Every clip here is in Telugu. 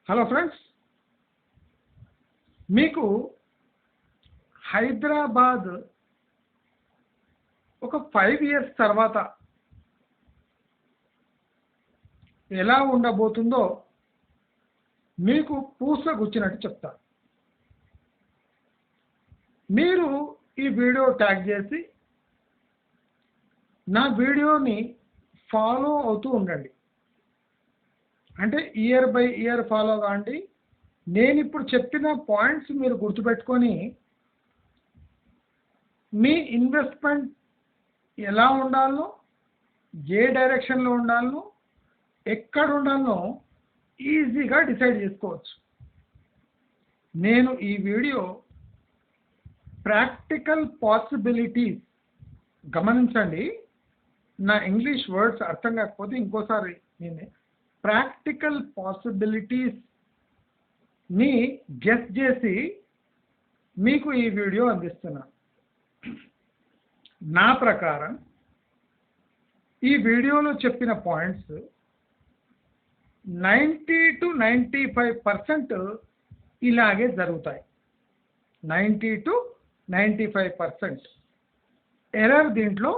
హలో ఫ్రెండ్స్, మీకు హైదరాబాద్ ఒక 5 ఇయర్స్ తర్వాత ఎలా ఉండబోతుందో మీకు పూసగుచ్చినట్టు చెప్తా. మీరు ఈ వీడియో ట్యాగ్ చేసి నా వీడియోని ఫాలో అవుతూ ఉండండి. అంటే ఇయర్ బై ఇయర్ ఫాలో కాండి. నేను ఇప్పుడు చెప్పిన పాయింట్స్ మీరు గుర్తుపెట్టుకొని మీ ఇన్వెస్ట్మెంట్ ఎలా ఉండాలో, ఏ డైరెక్షన్లో ఉండాలో, ఎక్కడ ఉండాలో ఈజీగా డిసైడ్ చేసుకోవచ్చు. నేను ఈ వీడియో ప్రాక్టికల్ పాసిబిలిటీస్, గమనించండి, నా ఇంగ్లీష్ వర్డ్స్ అర్థం కాకపోతే ఇంకోసారి నేను ప్రాక్టికల్ పాసిబిలిటీస్ని గెస్ చేసి మీకు ఈ వీడియో అందిస్తున్నాను. నా ప్రకారం ఈ వీడియోలో చెప్పిన పాయింట్స్ 90 to 95% ఇలాగే జరుగుతాయి. 90 to 95%. ఎర్రర్ దీంట్లో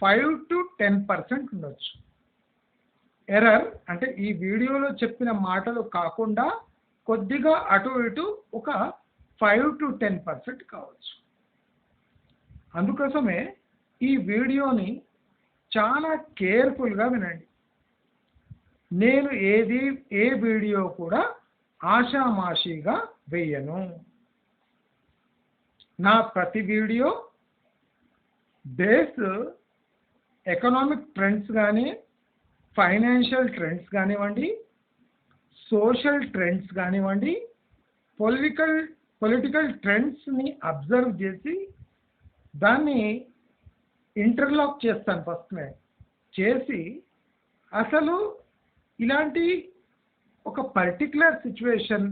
5 to 10% ఉండొచ్చు. ఎర్రర్ అంటే ఈ వీడియోలో చెప్పిన మాటలు కాకుండా కొద్దిగా అటు ఇటు ఒక 5 to 10% కావచ్చు. అందుకోసమే ఈ వీడియోని చాలా కేర్ఫుల్గా వినండి. నేను ఏ వీడియో కూడా ఆషామాషిగా వేయను. నా ప్రతి వీడియో బేస్ ఎకనామిక్ ట్రెండ్స్ కానీ, ఫైనాన్షియల్ ట్రెండ్స్ కానివ్వండి, సోషల్ ట్రెండ్స్ కానివ్వండి, పొలిటికల్ ట్రెండ్స్ని అబ్జర్వ్ చేసి దాన్ని ఇంటర్లాక్ చేస్తాను. ఫస్ట్ చేసి అసలు ఇలాంటి ఒక పర్టికులర్ సిచ్యువేషన్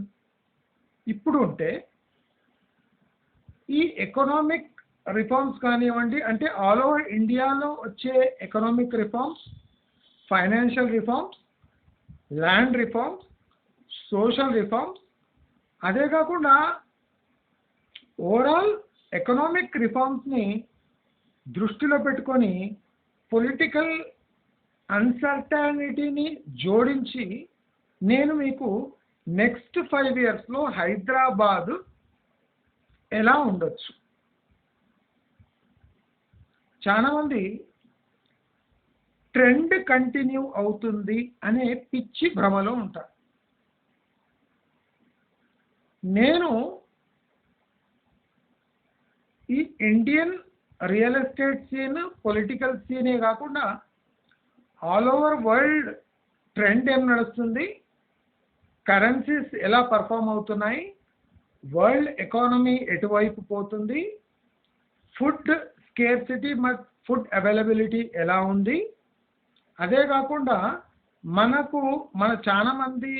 ఇప్పుడు ఉంటే ఈ ఎకనామిక్ రిఫార్మ్స్ కానివ్వండి, అంటే ఆల్ ఓవర్ ఇండియాలో వచ్చే economic reforms, financial reforms, land reforms, social reforms, అదే కాకుండా ఓవరాల్ ఎకనామిక్ రిఫార్మ్స్ని దృష్టిలో పెట్టుకొని పొలిటికల్ అన్సర్టనిటీని జోడించి నేను మీకు నెక్స్ట్ 5 ఇయర్స్లో హైదరాబాద్ ఎలా ఉండొచ్చు. చాలామంది ట్రెండ్ కంటిన్యూ అవుతుంది అనే పిచ్చి భ్రమలో ఉంటారు. నేను ఈ Indian real estate scene, political సీనే కాకుండా ఆల్ ఓవర్ వరల్డ్ ట్రెండ్ ఏం నడుస్తుంది, కరెన్సీస్ ఎలా పర్ఫామ్ అవుతున్నాయి, వరల్డ్ ఎకానమీ ఎటువైపు పోతుంది, ఫుడ్ స్కేర్సిటీ, ఫుడ్ అవైలబిలిటీ ఎలా ఉంది, అదే కాకుండా మన చాలా మంది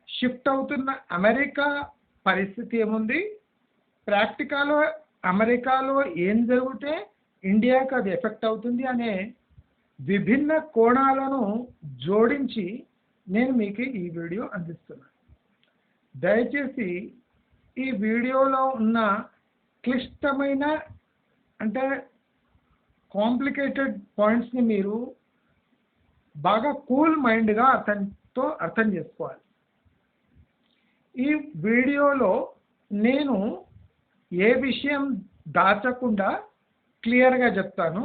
షిఫ్ట్ అవుతున్న అమెరికా పరిస్థితి ఏముంది, ప్రాక్టికల్లో అమెరికాలో ఏం జరిగితే ఇండియాకి అది ఎఫెక్ట్ అవుతుంది అనే విభిన్న కోణాలను జోడించి నేను మీకు ఈ వీడియో అందిస్తున్నాను. దయచేసి ఈ వీడియోలో ఉన్న క్లిష్టమైన, అంటే కాంప్లికేటెడ్ పాయింట్స్ని మీరు బాగా కూల్ మైండ్గా అర్థం చేసుకోవాలి. ఈ వీడియోలో నేను ఏ విషయం దాచకుండా క్లియర్గా చెప్తాను.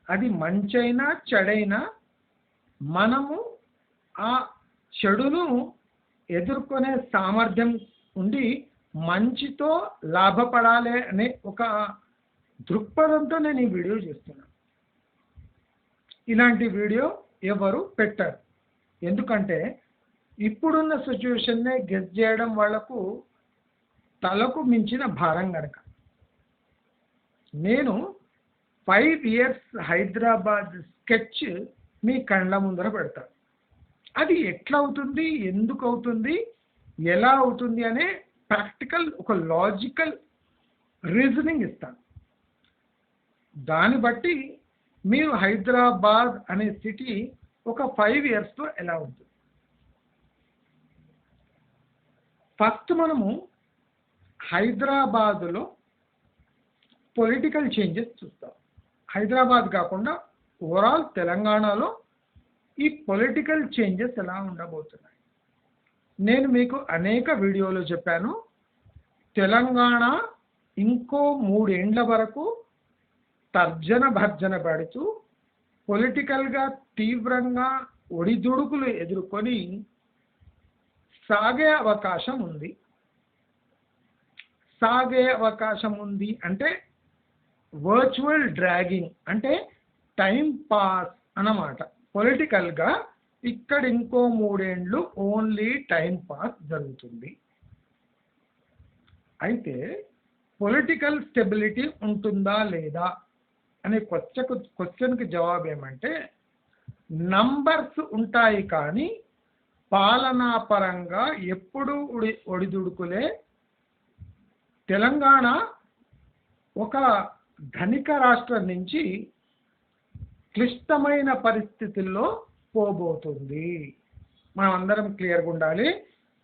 అది మంచైనా చెడైనా మనము ఆ చెడును ఎదుర్కొనే సామర్థ్యం ఉండి మంచితో లాభపడాలి అనే ఒక దృక్పథంతో నేను ఈ వీడియో చేస్తున్నాను. ఇలాంటి వీడియో ఎవరు పెట్టరు. ఎందుకంటే ఇప్పుడున్న సిచ్యువేషన్నే గెస్ చేయడం వాళ్లకు తలకు మించిన భారం కనుక. నేను 5 ఇయర్స్ హైదరాబాద్ స్కెచ్ మీ కళ్ళ ముందర పెడతాను. అది ఎట్లా అవుతుంది, ఎందుకు అవుతుంది, ఎలా అవుతుంది అనే ప్రాక్టికల్ ఒక లాజికల్ రీజనింగ్ ఇస్తాను. దాన్ని బట్టి మీరు హైదరాబాద్ అనే సిటీ ఒక 5 ఇయర్స్లో ఎలా ఉంటుంది. ఫస్ట్ మనము హైదరాబాదులో పొలిటికల్ చేంజెస్ చూస్తాం. హైదరాబాద్ కాకుండా ఓవరాల్ తెలంగాణలో ఈ పొలిటికల్ చేంజెస్ ఎలా ఉండబోతున్నాయి. నేను మీకు అనేక వీడియోలో చెప్పాను, తెలంగాణ ఇంకో 3 ఏండ్ల వరకు తర్జన భర్జన పడుతూ పొలిటికల్గా తీవ్రంగా ఒడిదుడుకులు ఎదుర్కొని సాగే అవకాశం ఉంది అంటే వర్చువల్ డ్రాగింగ్ అంటే టైం పాస్ అన్నమాట. పొలిటికల్గా ఇక్కడ ఇంకో 3 ఏండ్లు ఓన్లీ టైం పాస్ జరుగుతుంది. అయితే పొలిటికల్ స్టెబిలిటీ ఉంటుందా లేదా అనే క్వశ్చన్కి జవాబు ఏమంటే నంబర్స్ ఉంటాయి కానీ పాలనాపరంగా ఎప్పుడు ఒడిదుడుకులే. తెలంగాణ ఒక ధనిక రాష్ట్రం నుంచి క్లిష్టమైన పరిస్థితుల్లో పోబోతుంది. మనం అందరం క్లియర్గా ఉండాలి.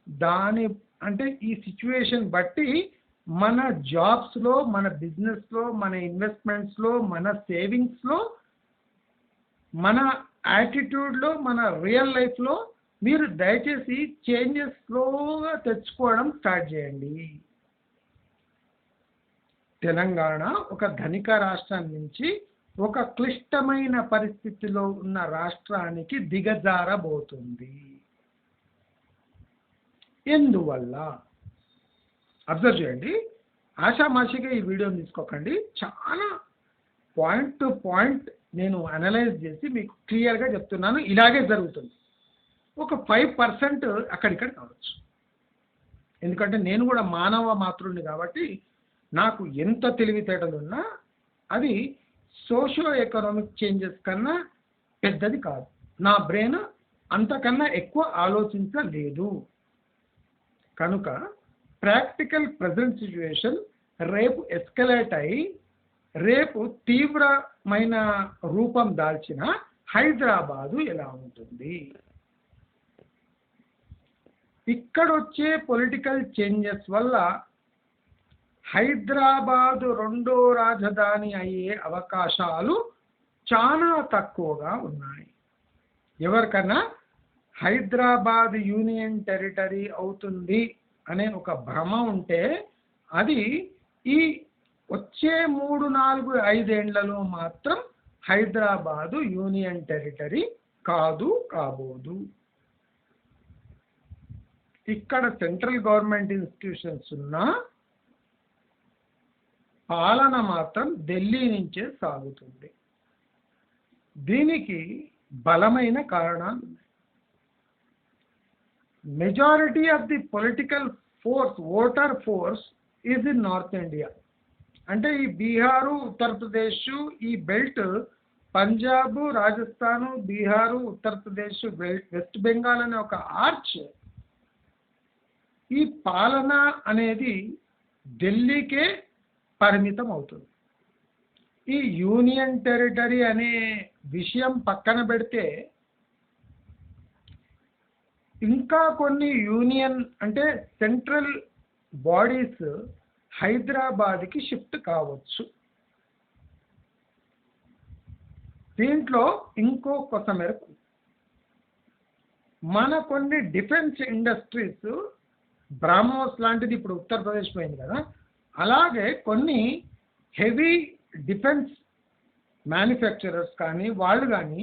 దాని అంటే ఈ సిచ్యువేషన్ బట్టి మన జాబ్స్లో, మన బిజినెస్లో, మన ఇన్వెస్ట్మెంట్స్లో, మన సేవింగ్స్లో, మన యాటిట్యూడ్లో, మన రియల్ లైఫ్లో మీరు దయచేసి చేంజెస్ స్లోగా తెచ్చుకోవడం స్టార్ట్ చేయండి. తెలంగాణ ఒక ధనిక రాష్ట్రం నుంచి ఒక క్లిష్టమైన పరిస్థితిలో ఉన్న రాష్ట్రానికి దిగజారబోతుంది. ఎందువల్ల అబ్జర్వ్ చేయండి. ఆషామాషిగా ఈ వీడియోని తీసుకోకండి. చాలా పాయింట్ టు పాయింట్ నేను అనలైజ్ చేసి మీకు క్లియర్గా చెప్తున్నాను. ఇలాగే జరుగుతుంది. ఒక 5% అక్కడిక్కడ కావచ్చు. ఎందుకంటే నేను కూడా మానవ మాతృని కాబట్టి నాకు ఎంత తెలివితేటలు ఉన్నా అది సోషియో ఎకనామిక్ చేంజెస్ కన్నా పెద్దది కాదు. నా బ్రెయిన్ అంతకన్నా ఎక్కువ ఆలోచించలేదు. కనుక ప్రాక్టికల్ ప్రజెంట్ సిచ్యువేషన్ రేపు ఎస్కలేట్ అయి రేపు తీవ్రమైన రూపం దాల్చిన హైదరాబాదు ఎలా ఉంటుంది, ఇక్కడ వచ్చే పొలిటికల్ చేంజెస్ వల్ల హైదరాబాదు రెండో రాజధాని అయ్యే అవకాశాలు చాలా తక్కువగా ఉన్నాయి. ఎవరికన్నా హైదరాబాద్ యూనియన్ టెరిటరీ అవుతుంది అనే ఒక భ్రమ ఉంటే అది ఈ వచ్చే 3, 4, 5 ఏండ్లలో మాత్రం హైదరాబాదు యూనియన్ టెరిటరీ కాబోదు. ఇక్కడ సెంట్రల్ గవర్నమెంట్ ఇన్స్టిట్యూషన్స్ ఉన్నా పాలన మాత్రం ఢిల్లీ నుంచే సాగుతుంది. దీనికి బలమైన కారణాలు ఉన్నాయి. Majority of the political force, voter force is in north India. అంటే ఈ బీహారు, ఉత్తరప్రదేశ్, ఈ బెల్ట్ పంజాబ్, రాజస్థాను, బీహారు, ఉత్తరప్రదేశ్, వెస్ట్ బెంగాల్ అనే ఒక ఆర్చ్, ఈ పాలన అనేది ఢిల్లీకే పరిమితం అవుతుంది. ఈ యూనియన్ టెరిటరీ అనే విషయం పక్కన పెడితే ఇంకా కొన్ని యూనియన్ అంటే సెంట్రల్ బాడీస్ హైదరాబాద్కి షిఫ్ట్ కావచ్చు. దీంట్లో ఇంకో కొత్త మేరకు మన కొన్ని డిఫెన్స్ ఇండస్ట్రీస్, బ్రాహ్మోస్ లాంటిది ఇప్పుడు ఉత్తరప్రదేశ్ పోయింది కదా, అలాగే కొన్ని హెవీ డిఫెన్స్ మ్యానుఫ్యాక్చరర్స్ కానీ వాళ్ళు కానీ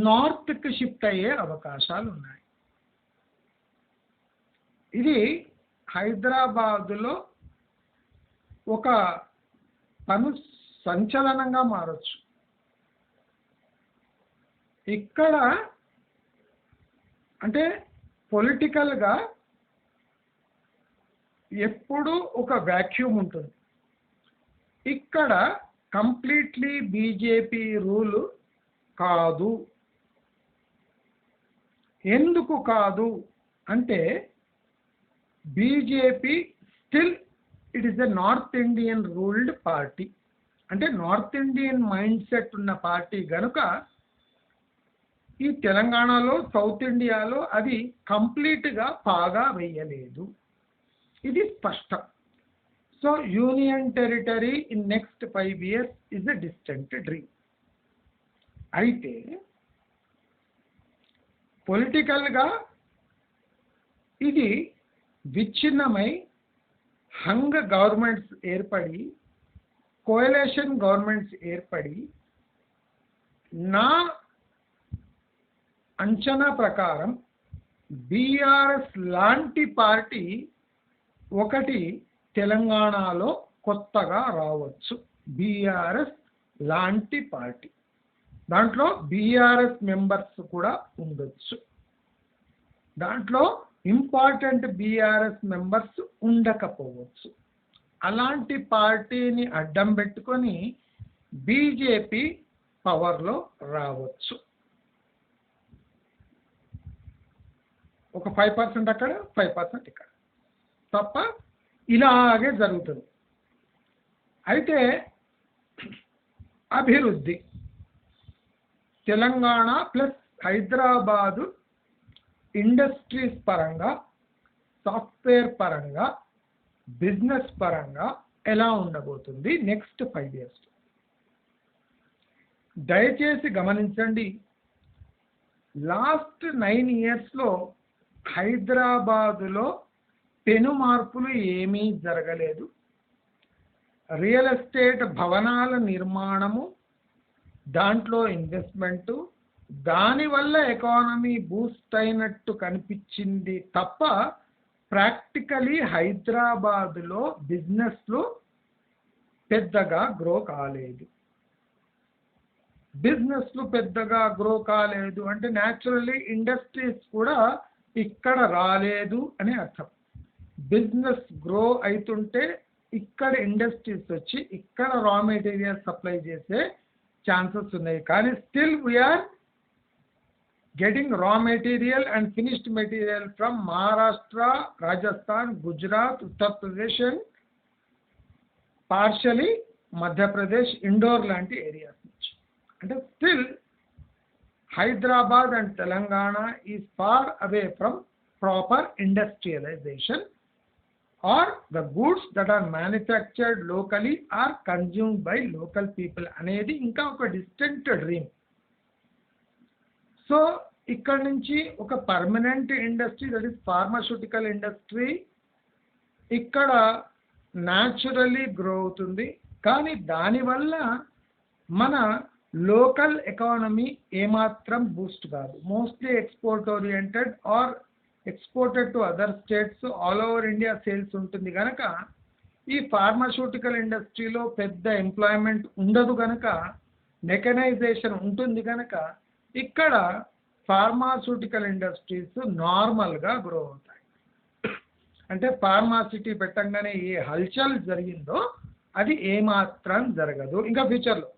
నార్త్కి షిఫ్ట్ అయ్యే అవకాశాలు ఉన్నాయి. ఇది హైదరాబాదులో ఒక సంచలనంగా మారచ్చు. ఇక్కడ అంటే పొలిటికల్గా ఎప్పుడు ఒక వ్యాక్యూమ్ ఉంటుంది. ఇక్కడ కంప్లీట్లీ బీజేపీ రూల్ కాదు. ఎందుకు కాదు అంటే BJP still it is a north Indian ruled party. అంటే నార్త్ ఇండియన్ మైండ్ సెట్ ఉన్న పార్టీ కనుక ఈ తెలంగాణలో, సౌత్ ఇండియాలో అది కంప్లీట్గా పాగా వేయలేదు. ఇది స్పష్టం. So union territory in next 5 years is a distant dream. అయితే పొలిటికల్గా ఇది విచ్ఛిన్నమై హంగ్ గవర్నమెంట్స్ ఏర్పడి కోయలేషన్ గవర్నమెంట్స్ ఏర్పడి నా అంచనా ప్రకారం బీఆర్ఎస్ లాంటి పార్టీ ఒకటి తెలంగాణలో కొత్తగా రావచ్చు. బీఆర్ఎస్ లాంటి పార్టీ, దాంట్లో బీఆర్ఎస్ మెంబర్స్ కూడా ఉండొచ్చు, దాంట్లో ఇంపార్టెంట్ బీఆర్ఎస్ మెంబర్స్ ఉండకపోవచ్చు. అలాంటి పార్టీని అడ్డం పెట్టుకొని బీజేపీ పవర్లో రావచ్చు. ఒక 5% అక్కడ 5% ఇక్కడ తప్ప ఇలాగే జరుగుతుంది. అయితే అభివృద్ధి తెలంగాణ ప్లస్ హైదరాబాదు ఇండస్ట్రీస్ పరంగా, సాఫ్ట్వేర్ పరంగా, బిజినెస్ పరంగా ఎలా ఉండబోతుంది నెక్స్ట్ 5 years? దయచేసి గమనించండి, లాస్ట్ 9 yearsలో హైదరాబాదులో పెను మార్పులు ఏమీ జరగలేదు. రియల్ ఎస్టేట్ భవనాల నిర్మాణము, దాంట్లో ఇన్వెస్ట్మెంటు, దానివల్ల ఎకానమీ బూస్ట్ అయినట్టు కనిపించింది తప్ప ప్రాక్టికలీ హైదరాబాదులో బిజినెస్లు పెద్దగా గ్రో కాలేదు. బిజినెస్లు పెద్దగా గ్రో కాలేదు అంటే న్యాచురల్లీ ఇండస్ట్రీస్ కూడా ఇక్కడ రాలేదు అని అర్థం. బిజినెస్ గ్రో అవుతుంటే ఇక్కడ ఇండస్ట్రీస్ వచ్చి ఇక్కడ రా మెటీరియల్ సప్లై చేసే ఛాన్సెస్ ఉన్నాయి. కానీ still we are getting raw material and finished material from Maharashtra, Rajasthan, Gujarat, Uttar Pradesh and partially Madhya Pradesh, Indore లాంటి ఏరియాస్ నుంచి. అంటే still Hyderabad and Telangana is far away from proper industrialization, or the goods that are manufactured locally are consumed by local people అనేది ఇంకా ఒక డిస్టెంట్ డ్రీమ్. సో ఇక్కడ నుంచి ఒక permanent industry, that is pharmaceutical industry, ఇక్కడ న్యాచురల్లీ గ్రో అవుతుంది. కానీ దానివల్ల మన లోకల్ ఎకానమీ ఏమాత్రం బూస్ట్ కాదు. Mostly export oriented or exported to other states, all over India sales ఉంటుంది కనుక ఈ ఫార్మాస్యూటికల్ ఇండస్ట్రీలో పెద్ద ఎంప్లాయ్మెంట్ ఉండదు కనుక, మెకనైజేషన్ ఉంటుంది కనుక ఇక్కడ ఫార్మాస్యూటికల్ ఇండస్ట్రీస్ నార్మల్గా గ్రో అవుతాయి. అంటే ఫార్మాసిటీ పెట్టంగానే ఏ హల్చల్ జరిగిందో అది ఏమాత్రం జరగదు. ఇంకా ఫ్యూచర్లో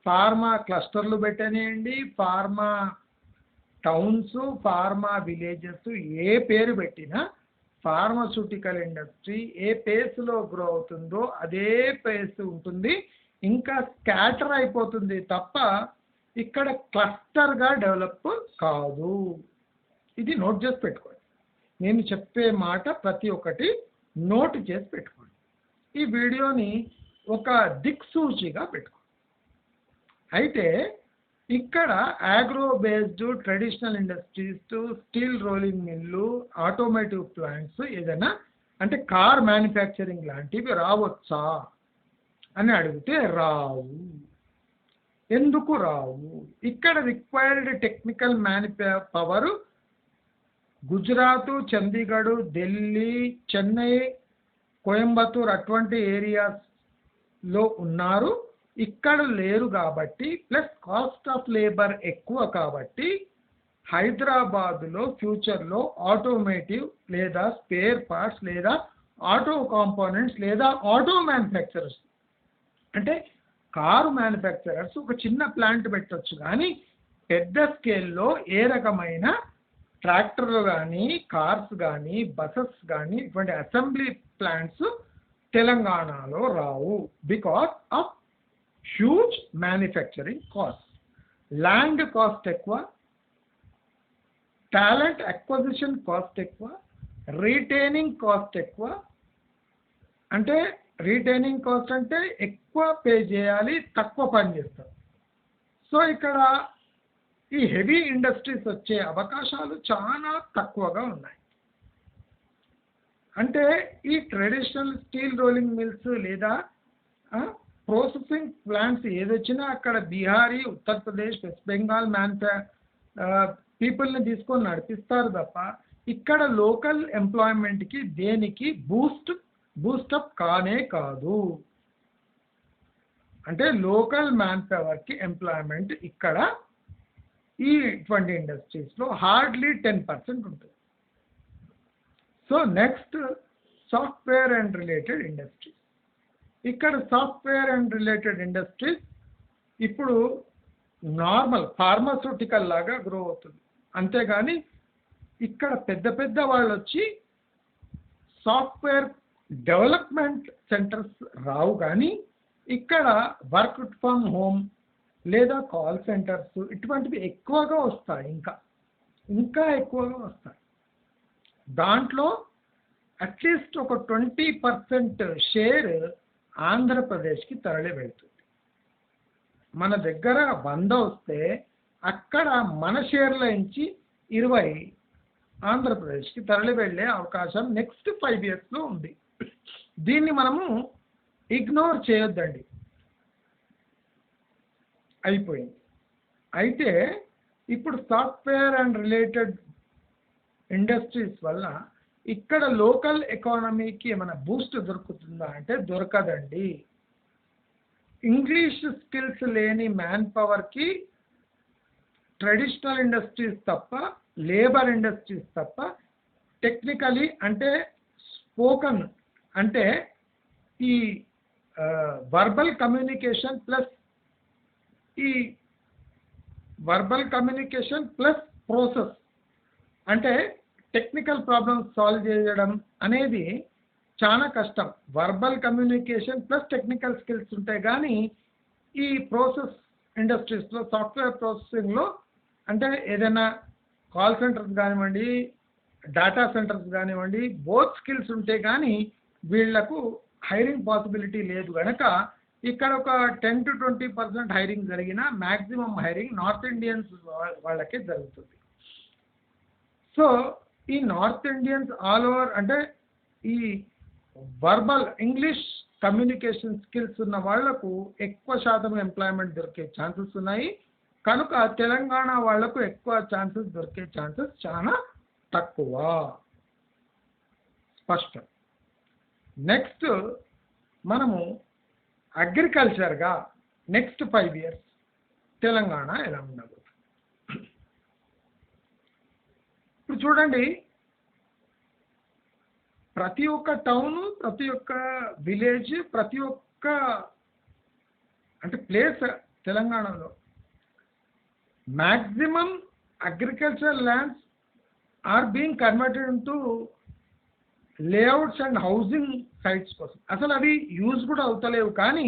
ఫార్మా క్లస్టర్లు పెట్టనేయండి, ఫార్మా టౌన్స్, ఫార్మా విలేజెస్, ఏ పేరు పెట్టినా ఫార్మాస్యూటికల్ ఇండస్ట్రీ ఏ పేస్లో గ్రో అవుతుందో అదే పేస్ ఉంటుంది. ఇంకా స్కాటర్ అయిపోతుంది తప్ప ఇక్కడ క్లస్టర్గా డెవలప్ కాదు. ఇది నోట్ చేసి పెట్టుకోండి. నేను చెప్పే మాట ప్రతి ఒక్కటి నోట్ చేసి పెట్టుకోండి. ఈ వీడియోని ఒక దిక్సూచిగా పెట్టుకోండి. అయితే ఇక్కడ agro based traditional industries, steel rolling mill, automotive plants ఏదైనా అంటే కార్ మ్యానుఫ్యాక్చరింగ్ లాంటివి రావచ్చా అని అడిగితే రావు. ఎందుకు రావు? ఇక్కడ required technical power Gujarat, Chandigarh, Delhi, Chennai, Coimbatore అటువంటి ఏరియాస్లో ఉన్నారు. ఇక్కడ లేరు కాబట్టి, ప్లస్ కాస్ట్ ఆఫ్ లేబర్ ఎక్కువ కాబట్టి హైదరాబాదులో ఫ్యూచర్లో ఆటోమేటివ్ లేదా స్పేర్ పార్ట్స్ లేదా ఆటో కాంపోనెంట్స్ లేదా ఆటో మ్యానుఫ్యాక్చరర్స్ అంటే కారు మ్యానుఫ్యాక్చరర్స్ ఒక చిన్న ప్లాంట్ పెట్టచ్చు. కానీ పెద్ద స్కేల్లో ఏ రకమైన ట్రాక్టర్లు కానీ, కార్స్ కానీ, బసెస్ కానీ ఇటువంటి అసెంబ్లీ ప్లాంట్స్ తెలంగాణలో రావు. Because of huge manufacturing cost, land cost ఎక్కువ, టాలెంట్ అక్విజిషన్ కాస్ట్ ఎక్కువ, రీటైనింగ్ కాస్ట్ ఎక్కువ, అంటే రీటైనింగ్ కాస్ట్ అంటే ఎక్కువ పే చేయాలి, తక్కువ పని చేస్తారు. సో ఇక్కడ ఈ హెవీ ఇండస్ట్రీస్ వచ్చే అవకాశాలు చాలా తక్కువగా ఉన్నాయి. అంటే ఈ ట్రెడిషనల్ స్టీల్ రోలింగ్ మిల్స్ లేదా ప్రాసెసింగ్ ప్లాంట్స్ ఏదొచ్చినా అక్కడ బీహారీ, ఉత్తరప్రదేశ్, వెస్ట్ బెంగాల్ పీపుల్ని తీసుకొని నడిపిస్తారు తప్ప ఇక్కడ లోకల్ ఎంప్లాయ్మెంట్కి దేనికి బూస్టప్ కానే కాదు. అంటే లోకల్ మ్యాన్ పవర్కి ఎంప్లాయ్మెంట్ ఇక్కడ ఈ 20 ఇండస్ట్రీస్లో హార్డ్లీ 10% ఉంటుంది. So next software and related industries. ఇక్కడ సాఫ్ట్వేర్ అండ్ రిలేటెడ్ ఇండస్ట్రీస్ ఇప్పుడు నార్మల్ ఫార్మాస్యూటికల్ లాగా గ్రో అవుతుంది. అంతేగాని ఇక్కడ పెద్ద పెద్ద వాళ్ళు వచ్చి సాఫ్ట్వేర్ డెవలప్మెంట్ సెంటర్స్ రావు, కానీ ఇక్కడ వర్క్ ఫ్రమ్ హోమ్ లేదా కాల్ సెంటర్స్ ఇటువంటివి ఎక్కువగా వస్తాయి. ఇంకా ఎక్కువగా వస్తాయి. దాంట్లో అట్లీస్ట్ ఒక 20% షేర్ ఆంధ్రప్రదేశ్కి తరలి వెళ్తుంది. మన దగ్గర 100 వస్తే అక్కడ మన షేర్ల నుంచి 20 ఆంధ్రప్రదేశ్కి తరలి వెళ్ళే అవకాశం నెక్స్ట్ 5 ఇయర్స్లో ఉంది. దీన్ని మనము ఇగ్నోర్ చేయొద్దండి. అయిపోయింది. అయితే ఇప్పుడు సాఫ్ట్వేర్ అండ్ రిలేటెడ్ ఇండస్ట్రీస్ వల్ల ఇక్కడ లోకల్ ఎకానమీకి ఏమైనా బూస్ట్ దొరుకుతుందా అంటే దొరకదండి. ఇంగ్లీష్ స్కిల్స్ లేని మ్యాన్ పవర్కి ట్రెడిషనల్ ఇండస్ట్రీస్ తప్ప, లేబర్ ఇండస్ట్రీస్ తప్ప, టెక్నికలీ అంటే స్పోకన్ అంటే ఈ వర్బల్ కమ్యూనికేషన్ ప్లస్ ప్రాసెస్ అంటే టెక్నికల్ ప్రాబ్లమ్స్ సాల్వ్ చేయడం అనేది చాలా కష్టం. Verbal communication plus technical skills ఉంటాయి, కానీ ఈ ప్రాసెస్ ఇండస్ట్రీస్లో సాఫ్ట్వేర్ ప్రాసెసింగ్లో అంటే ఏదైనా కాల్ సెంటర్స్ కానివ్వండి, డేటా సెంటర్స్ కానివ్వండి, బోత్ స్కిల్స్ ఉంటే కానీ వీళ్లకు హైరింగ్ పాసిబిలిటీ లేదు. కనుక ఇక్కడ ఒక 10 to 20% హైరింగ్ జరిగినా మ్యాక్సిమం హైరింగ్ నార్త్ ఇండియన్స్ వాళ్ళకే జరుగుతుంది. సో ఈ నార్త్ ఇండియన్స్ ఆల్ ఓవర్ అంటే ఈ వర్బల్ ఇంగ్లీష్ కమ్యూనికేషన్ స్కిల్స్ ఉన్న వాళ్లకు ఎక్కువ శాతం ఎంప్లాయ్మెంట్ దొరికే ఛాన్సెస్ ఉన్నాయి. కనుక తెలంగాణ వాళ్లకు ఎక్కువ ఛాన్సెస్ దొరికే ఛాన్సెస్ చాలా తక్కువ. స్పష్టం. నెక్స్ట్ మనము అగ్రికల్చర్గా నెక్స్ట్ 5 ఇయర్స్ తెలంగాణ ఎలా ఉండదు. ఇప్పుడు చూడండి, ప్రతి ఒక్క టౌన్, ప్రతి ఒక్క విలేజ్, ప్రతి ఒక్క అంటే ప్లేస్ తెలంగాణలో maximum agriculture lands are being converted into layouts and housing sites కోసం. అసలు అవి యూజ్ కూడా అవుతలేవు, కానీ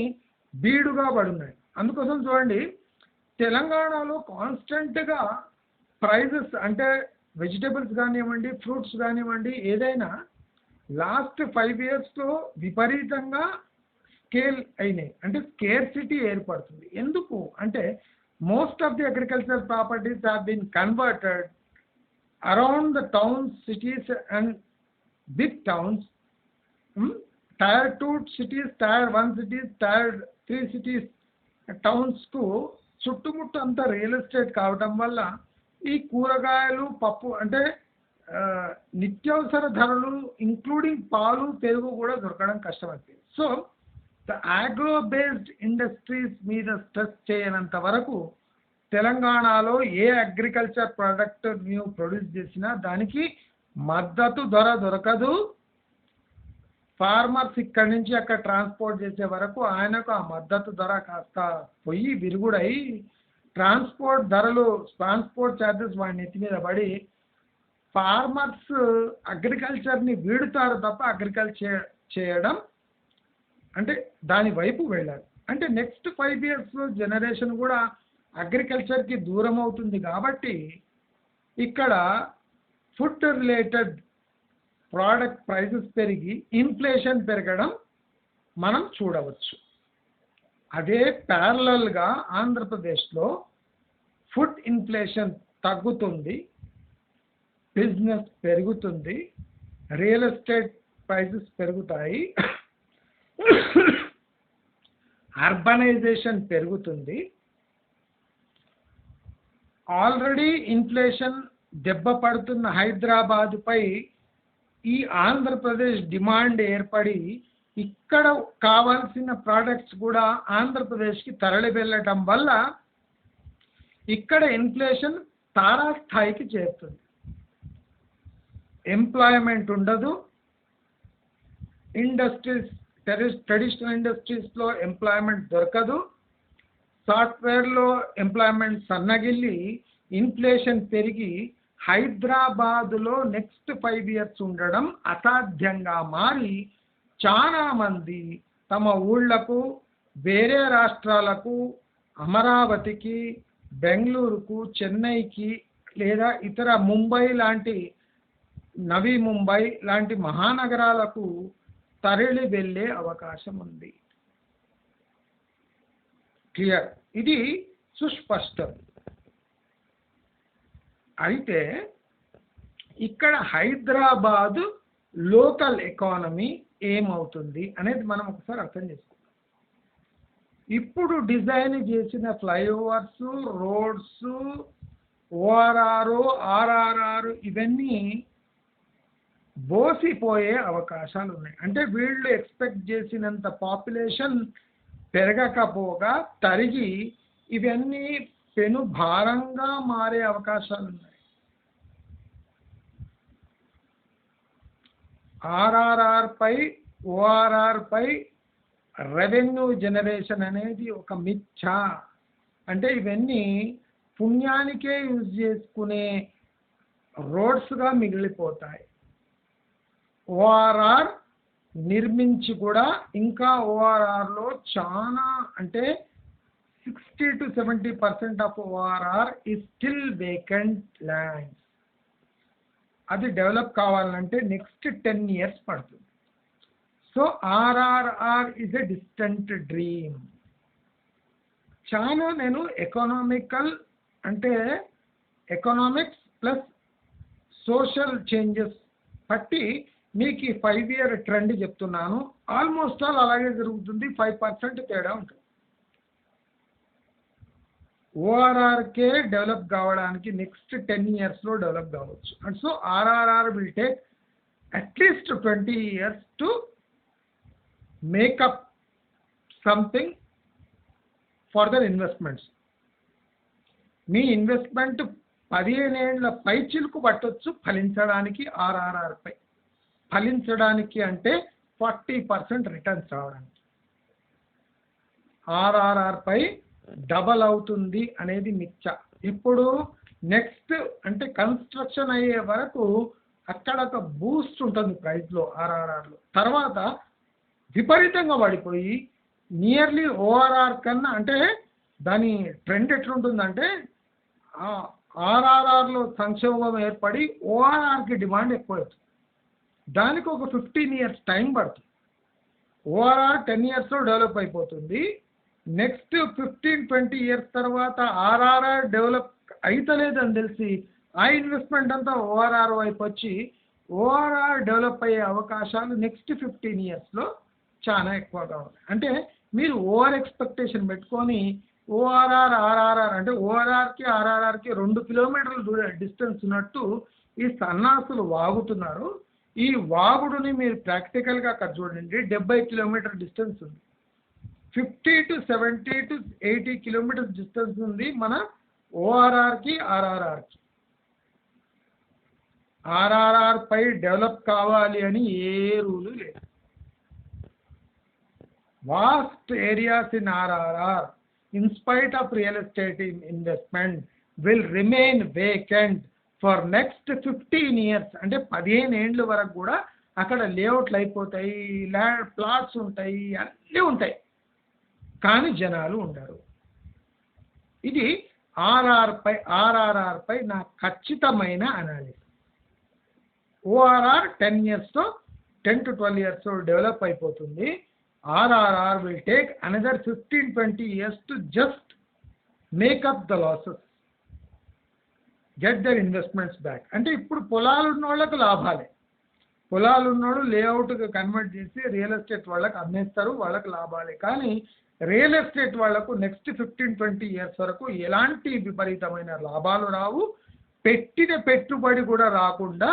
బీడుగా పడున్నాయి. అందుకోసం చూడండి, తెలంగాణలో కాన్స్టెంట్గా ప్రైజెస్ అంటే వెజిటేబుల్స్ కానివ్వండి, ఫ్రూట్స్ కానివ్వండి, ఏదైనా లాస్ట్ 5 ఇయర్స్లో విపరీతంగా స్కేల్ అయినాయి. అంటే స్కేర్సిటీ ఏర్పడుతుంది. ఎందుకు అంటే most of the agriculture properties have been converted around the towns, cities and big towns, Tier 2 cities, Tier 1 cities, Tier 3 cities టౌన్స్కు చుట్టుముట్టు అంతా రియల్ ఎస్టేట్ కావటం వల్ల ఈ కూరగాయలు, పప్పు అంటే నిత్యావసర ధరలు ఇంక్లూడింగ్ పాలు, పెరుగు కూడా దొరకడం కష్టమైపోయింది. So the agro based industries మీద స్ట్రెస్ చేయనంత వరకు తెలంగాణలో ఏ అగ్రికల్చర్ ప్రోడక్ట్ ನೀವು ప్రొడ్యూస్ చేసినా దానికి మద్దతు ధర దొరకదు. ఫార్మర్స్ ఇక్కడి నుంచి అక్కడ ట్రాన్స్పోర్ట్ చేసే వరకు ఆయనకు ఆ మద్దతు ధర కాస్త పొయ్యి విరుగుడై ట్రాన్స్పోర్ట్ ఛార్జెస్ వాడి నెత్తి మీద పడి ఫార్మర్స్ అగ్రికల్చర్ని వీడుతారు తప్ప అగ్రికల్చర్ చేయడం అంటే దాని వైపు వెళ్ళాలి. అంటే నెక్స్ట్ 5 ఇయర్స్లో జనరేషన్ కూడా అగ్రికల్చర్కి దూరం అవుతుంది. కాబట్టి ఇక్కడ ఫుడ్ రిలేటెడ్ ప్రోడక్ట్ ప్రైసెస్ పెరిగి ఇన్ఫ్లేషన్ పెరగడం మనం చూడవచ్చు. అదే ప్యారలల్గా ఆంధ్రప్రదేశ్లో ఫుడ్ ఇన్ఫ్లేషన్ తగ్గుతుంది, బిజినెస్ పెరుగుతుంది, రియల్ ఎస్టేట్ ప్రైసెస్ పెరుగుతాయి, అర్బనైజేషన్ పెరుగుతుంది. ఆల్రెడీ ఇన్ఫ్లేషన్ దెబ్బ పడుతున్న హైదరాబాదుపై ఈ ఆంధ్రప్రదేశ్ డిమాండ్ ఏర్పడి ఇక్కడ కావాల్సిన ప్రోడక్ట్స్ కూడా ఆంధ్రప్రదేశ్కి తరలి వెళ్ళటం వల్ల ఇక్కడ ఇన్ఫ్లేషన్ తారాస్థాయికి చేరుతుంది. ఎంప్లాయ్మెంట్ ఉండదు, ఇండస్ట్రీస్ ట్రెడిషనల్ ఇండస్ట్రీస్లో ఎంప్లాయ్మెంట్ దొరకదు, సాఫ్ట్వేర్లో ఎంప్లాయ్మెంట్ సన్నగిల్లి ఇన్ఫ్లేషన్ పెరిగి హైదరాబాదులో నెక్స్ట్ 5 years ఉండడం అసాధ్యంగా మారి చాలామంది తమ ఊళ్ళకు, వేరే రాష్ట్రాలకు, అమరావతికి, బెంగళూరుకు, చెన్నైకి లేదా ఇతర ముంబై లాంటి నవీ ముంబై లాంటి మహానగరాలకు తరలి వెళ్ళే అవకాశం ఉంది. క్లియర్, ఇది సుస్పష్టం. అయితే ఇక్కడ హైదరాబాదు లోకల్ ఎకానమీ ఏమవుతుంది అనేది మనం ఒకసారి అర్థం చేసుకుందాం. ఇప్పుడు డిజైన్ చేసిన ఫ్లైఓవర్స్, రోడ్స్, ఓఆర్ఆర్, ఆర్ఆర్ఆర్ ఇవన్నీ బోసిపోయే అవకాశాలు ఉన్నాయి. అంటే వీళ్ళు ఎక్స్పెక్ట్ చేసినంత పాపులేషన్ పెరగకపోగా తరిగి ఇవన్నీ పెను భారంగా మారే అవకాశాలు ఉన్నాయి. ఆర్ఆర్ఆర్ పై, ఓఆర్ఆర్ పై రెవెన్యూ జనరేషన్ అనేది ఒక మిథ్య. అంటే ఇవన్నీ పుణ్యానికే యూజ్ చేసుకునే రోడ్స్గా మిగిలిపోతాయి. ఓఆర్ఆర్ నిర్మించి కూడా ఇంకా ఓఆర్ఆర్లో చాలా అంటే 60 to 70% of ORR is still vacant lands. అది డెవలప్ కావాలంటే నెక్స్ట్ 10 years పడుతుంది. So RRR is a distant dream. చాలా నేను ఎకనామికల్ అంటే ఎకనామిక్స్ ప్లస్ సోషల్ చేంజెస్ బట్టి మీకు ఈ 5 year ట్రెండ్ చెప్తున్నాను. ఆల్మోస్ట్ ఆల్ అలాగే జరుగుతుంది, 5% తేడా ఉంటుంది. ఓఆర్ఆర్కే డెవలప్ కావడానికి నెక్స్ట్ 10 yearsలో డెవలప్ కావచ్చు. And so RRR will take at least 20 years to make up something for their investments. Me investment 15 ఏళ్ల పైచిలుకు పట్టొచ్చు ఫలించడానికి. ఆర్ఆర్ఆర్ పై ఫలించడానికి అంటే 40% రిటర్న్స్ రావడానికి. ఆర్ఆర్ఆర్ పై డబల్ అవుతుంది అనేది మిథ్య. ఇప్పుడు నెక్స్ట్ అంటే కన్స్ట్రక్షన్ అయ్యే వరకు అక్కడ ఒక బూస్ట్ ఉంటుంది ప్రైస్లో ఆర్ఆర్ఆర్లో. తర్వాత విపరీతంగా పడిపోయి నియర్లీ ఓఆర్ఆర్ కన్నా అంటే దాని ట్రెండ్ ఎట్లుంటుందంటే ఆర్ఆర్ఆర్లో సంక్షోభం ఏర్పడి ఓఆర్ఆర్కి డిమాండ్ ఎక్కువ అవుతుంది. దానికి ఒక 15 years టైం పడుతుంది. ఓఆర్ఆర్ 10 yearsలో డెవలప్ అయిపోతుంది. నెక్స్ట్ 15-20 years తర్వాత ఆర్ఆర్ఆర్ డెవలప్ అవుతలేదని తెలిసి ఆ ఇన్వెస్ట్మెంట్ అంతా ఓఆర్ఆర్ వైపు వచ్చి ఓఆర్ఆర్ డెవలప్ అయ్యే అవకాశాలు నెక్స్ట్ 15 yearsలో చాలా ఎక్కువగా ఉన్నాయి. అంటే మీరు ఓవర్ ఎక్స్పెక్టేషన్ పెట్టుకొని ఓఆర్ఆర్ ఆర్ఆర్ఆర్ అంటే ఓఆర్ఆర్కి ఆర్ఆర్ఆర్కి 2 kilometers డిస్టెన్స్ ఉన్నట్టు ఈ సన్నాసులు వాగుతున్నారు. ఈ వాగుడుని మీరు ప్రాక్టికల్గా అక్కడ చూడండి. 70 kilometer డిస్టెన్స్ ఉంది, 50 to 70 to 80 kilometers డిస్టెన్స్ ఉంది మన ఓఆర్ఆర్కి ఆర్ఆర్ఆర్కి. ఆర్ఆర్ఆర్ పై డెవలప్ కావాలి అని ఏ రూలు లేదు. Vast areas in RRR in spite of real estate investment will remain vacant for next 15 years. అంటే 15 ఏళ్ళ వరకు కూడా అక్కడ లేఅవుట్లు అయిపోతాయి, ల్యాండ్ ప్లాట్స్ ఉంటాయి, అన్నీ ఉంటాయి, కానీ జనాలు ఉండరు. ఇది ఆర్ఆర్ఆర్ పై నా ఖచ్చితమైన అనాలిసిస్. ఓఆర్ఆర్ 10 yearsతో 10 to 12 yearsతో డెవలప్ అయిపోతుంది. RRR will take another 15-20 years to just make up the losses, get their investments back. అంటే ఇప్పుడు పొలాలు ఉన్న వాళ్ళకు లాభాలే, పొలాలు ఉన్నోడు లేఅవుట్గా కన్వర్ట్ చేసి రియల్ ఎస్టేట్ వాళ్ళకి అమ్మేస్తారు, వాళ్ళకి లాభాలే. కానీ రియల్ ఎస్టేట్ వాళ్లకు నెక్స్ట్ 15-20 ఇయర్స్ వరకు ఎలాంటి విపరీతమైన లాభాలు రావు, పెట్టిన పెట్టుబడి కూడా రాకుండా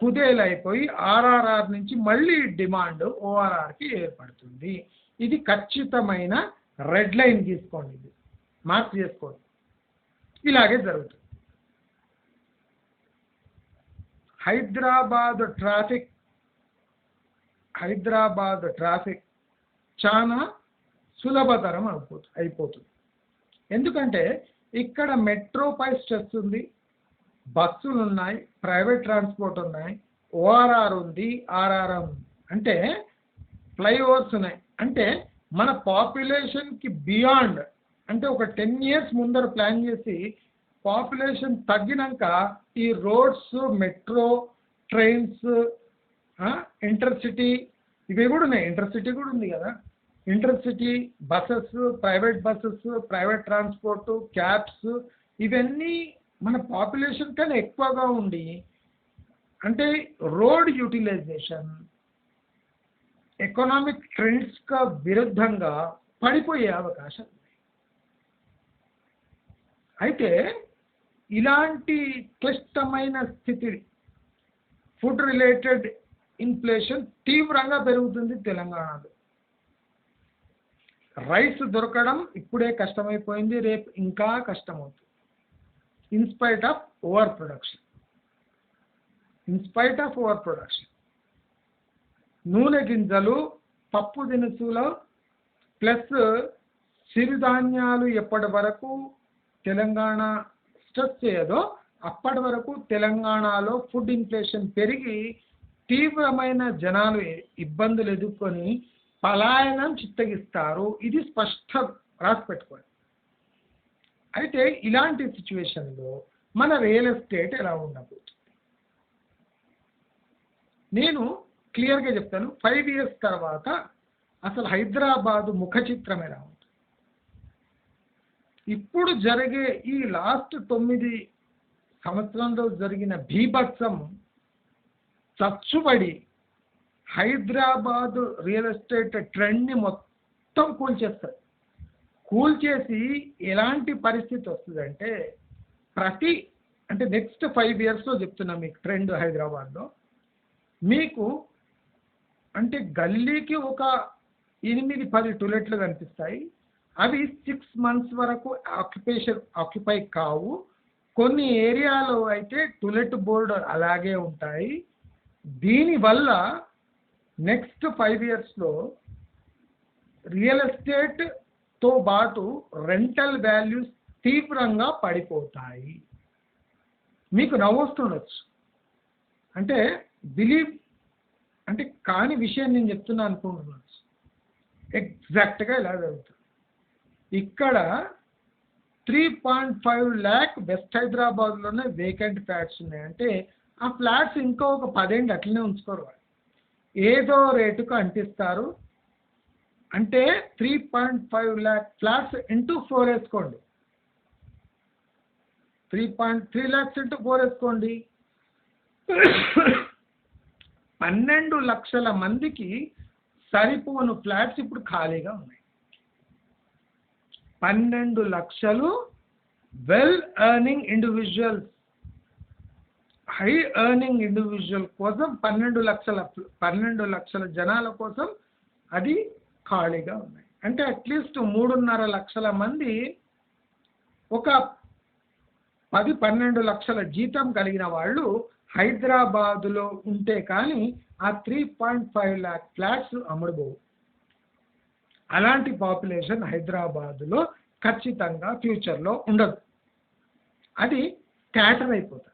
కుదేలైపోయి ఆర్ఆర్ఆర్ నుంచి మళ్ళీ డిమాండ్ ఓఆర్ఆర్కి ఏర్పడుతుంది. ఇది ఖచ్చితమైన రెడ్ లైన్ తీసుకోండి, ఇది మార్క్ చేసుకోండి. ఇలాగే జరుగుతుంది. హైదరాబాద్ ట్రాఫిక్ చాలా సులభతరం అయిపోతుంది. ఎందుకంటే ఇక్కడ మెట్రోపై స్ట్రెస్ ఉంది, బస్సులు ఉన్నాయి, ప్రైవేట్ ట్రాన్స్పోర్ట్ ఉన్నాయి, ఓఆర్ఆర్ ఉంది, ఆర్ఆర్ఆర్ ఉంది, అంటే ఫ్లైఓవర్స్ ఉన్నాయి. అంటే మన పాపులేషన్కి బియాండ్, అంటే ఒక 10 years ముందర ప్లాన్ చేసి పాపులేషన్ తగ్గినాక ఈ రోడ్స్, మెట్రో, ట్రైన్స్, ఇంటర్సిటీ ఇవి కూడా ఉన్నాయి. ఇంటర్సిటీ కూడా ఉంది కదా, intercity buses, private transport, cabs, ఇవన్నీ మన పాపులేషన్ కన్నా ఎక్కువగా ఉండి అంటే రోడ్ యూటిలైజేషన్ ఎకనామిక్ ట్రెండ్స్కి విరుద్ధంగా పడిపోయే అవకాశం ఉంది. అయితే ఇలాంటి క్లిష్టమైన స్థితి, ఫుడ్ రిలేటెడ్ ఇన్ఫ్లేషన్ తీవ్రంగా పెరుగుతుంది తెలంగాణలో. రైస్ దొరకడం ఇప్పుడే కష్టమైపోయింది, రేపు ఇంకా కష్టమవుతుంది. ఇన్స్పైట్ ఆఫ్ ఓవర్ ప్రొడక్షన్, నూనె గింజలు, పప్పు దినుసులు ప్లస్ సిరిధాన్యాలు ఎప్పటి వరకు తెలంగాణ స్ట్రెస్ చేయదో అప్పటి వరకు తెలంగాణలో ఫుడ్ ఇన్ఫ్లేషన్ పెరిగి తీవ్రమైన జనాలు ఇబ్బందులు ఎదుర్కొని పలాయనం చిత్తగిస్తారు. ఇది స్పష్టం, రాసి పెట్టుకోండి. అయితే ఇలాంటి సిచ్యువేషన్లో మన రియల్ ఎస్టేట్ ఎలా ఉండబోతుంది నేను క్లియర్గా చెప్తాను. 5 years తర్వాత అసలు హైదరాబాదు ముఖ చిత్రం ఎలా ఉంటుంది? ఇప్పుడు జరిగే ఈ లాస్ట్ 9 సంవత్సరంలో జరిగిన బీభత్సం చచ్చుబడి హైదరాబాదు రియల్ ఎస్టేట్ ట్రెండ్ని మొత్తం కూల్చేసి ఎలాంటి పరిస్థితి వస్తుందంటే అంటే నెక్స్ట్ 5 yearsలో చెప్తున్నా మీకు ట్రెండ్ హైదరాబాద్లో మీకు అంటే గల్లీకి ఒక 8-10 టులెట్లు కనిపిస్తాయి. అవి 6 months వరకు ఆక్యుపై కావు. కొన్ని ఏరియాలో అయితే టులెట్ బోర్డు అలాగే ఉంటాయి. దీనివల్ల నెక్స్ట్ 5 yearsలో రియల్ ఎస్టేట్తో పాటు రెంటల్ వాల్యూస్ తీవ్రంగా పడిపోతాయి. మీకు నవ్వొస్తుండొచ్చు, అంటే అంటే కాని విషయం నేను చెప్తున్నా అనుకుంటున్నాను. ఎగ్జాక్ట్గా ఇలా జరుగుతుంది. ఇక్కడ 3.5 lakh వెస్ట్ హైదరాబాద్లోనే వేకెంట్ ఫ్లాట్స్ ఉన్నాయి. అంటే ఆ ఫ్లాట్స్ ఇంకో ఒక 10 ఏళ్ళు అట్లనే ఉంచుకోరు, ఏదో రేటుకు అంటిస్తారు. అంటే 3.5 lakh ఫ్లాట్స్ ఇంటూ 4 వేసుకోండి, 3.3 lakhs ఇంటూ 4 వేసుకోండి. 12 లక్షల మందికి సరిపోను ఫ్లాట్స్ ఇప్పుడు ఖాళీగా ఉన్నాయి. 12 లక్షలు well earning individuals, high earning individual కోసం 12 లక్షల జనాల కోసం అది ఖాళీగా ఉన్నాయి. అంటే అట్లీస్ట్ 3.5 లక్షల మంది ఒక 10-12 లక్షల జీతం కలిగిన వాళ్ళు హైదరాబాదులో ఉంటే కానీ ఆ 3.5 lakh ఫ్లాట్స్ అమ్ముడుపోవు. అలాంటి పాపులేషన్ హైదరాబాదులో ఖచ్చితంగా ఫ్యూచర్లో ఉండదు, అది స్కాటర్ అయిపోతుంది.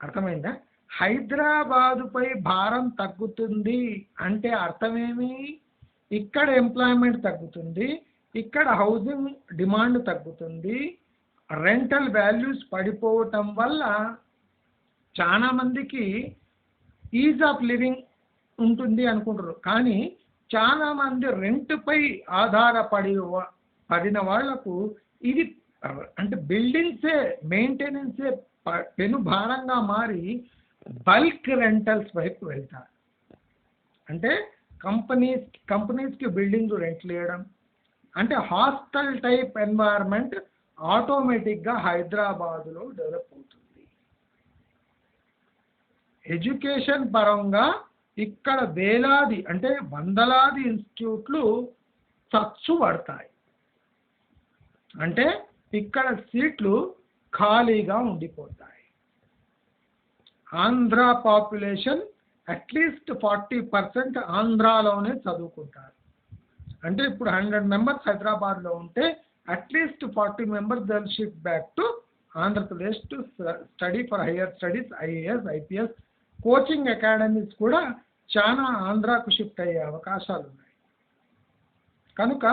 అర్థమైందా? హైదరాబాదుపై భారం తగ్గుతుంది అంటే అర్థమేమి? ఇక్కడ ఎంప్లాయ్మెంట్ తగ్గుతుంది, ఇక్కడ హౌసింగ్ డిమాండ్ తగ్గుతుంది, రెంటల్ వాల్యూస్ పడిపోవటం వల్ల చాలా మందికి ఈజ్ ఆఫ్ లివింగ్ ఉంటుంది అనుకుంటారు, కానీ చాలా మంది రెంట్పై పడిన వాళ్లకు ఇది అంటే బిల్డింగ్సే మెయింటెనెన్సే పెను భారంగా మారి బల్క్ రెంటల్స్ వైపు వెళ్తారు. అంటే కంపెనీస్కి బిల్డింగ్ రెంట్లు ఇవ్వడం, అంటే హాస్టల్ టైప్ ఎన్వైర్న్మెంట్ ఆటోమేటిక్గా హైదరాబాదులో డెవలప్ అవుతుంది. ఎడ్యుకేషన్ పరంగా ఇక్కడ వేలాది అంటే వందలాది ఇన్స్టిట్యూట్లు చచ్చు పడతాయి. అంటే ఇక్కడ సీట్లు ఖాళీగా ఉండిపోతాయి. ఆంధ్ర పాపులేషన్ అట్లీస్ట్ 40% ఆంధ్రాలోనే చదువుకుంటారు. అంటే ఇప్పుడు 100 మెంబర్స్ హైదరాబాద్లో ఉంటే at least 40 members దల్ shift back to Andhra Pradesh to study for higher studies, IAS, IPS. Coaching academies కూడా చాలా ఆంధ్రాకు షిఫ్ట్ అయ్యే అవకాశాలు ఉన్నాయి. కనుక